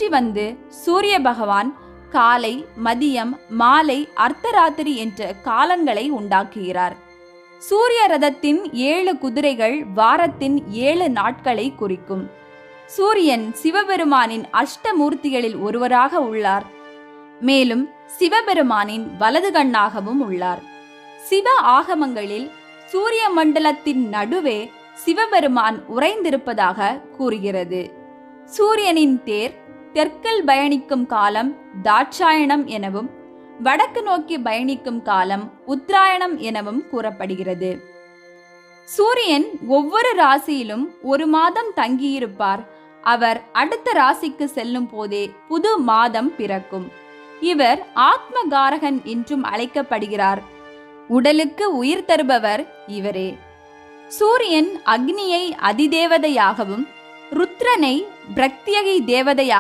சுற்றி வந்து சூரிய பகவான் காலை, மதியம், மாலை, அர்த்தராத்திரி என்ற காலங்களை உண்டாக்குகிறார். சூரிய ரதத்தின் 7 குதிரைகள் வாரத்தின் 7 நாட்களை குறிக்கும். சூரியன் சிவபெருமானின் அஷ்டமூர்த்திகளில் ஒருவராக உள்ளார். மேலும் சிவபெருமானின் வலது கண்ணாகவும் உள்ளார். சிவ ஆகமங்களில் சூரிய மண்டலத்தின் நடுவே சிவபெருமான் உறைந்திருப்பதாக கூறுகிறது. சூரியனின் தேர் தெற்கில் பயணிக்கும் காலம் தாட்சாயணம் எனவும், வடக்கு நோக்கி பயணிக்கும் காலம் உத்தராயணம் எனவும் கூறப்படுகிறது. சூரியன் ஒவ்வொரு ராசியிலும் 1 மாதம் தங்கியிருப்பார். அவர் அடுத்த ராசிக்கு செல்லும் போதே புது மாதம் பிறக்கும். இவர் ஆத்மகாரகன் என்றும் அழைக்கப்படுகிறார். உடலுக்கு உயிர் தருபவர் இவரே. சூரியன் அக்னியை அதிதேவதையாகவும், ருத்ரனை பிரத்யகை தேவதையாக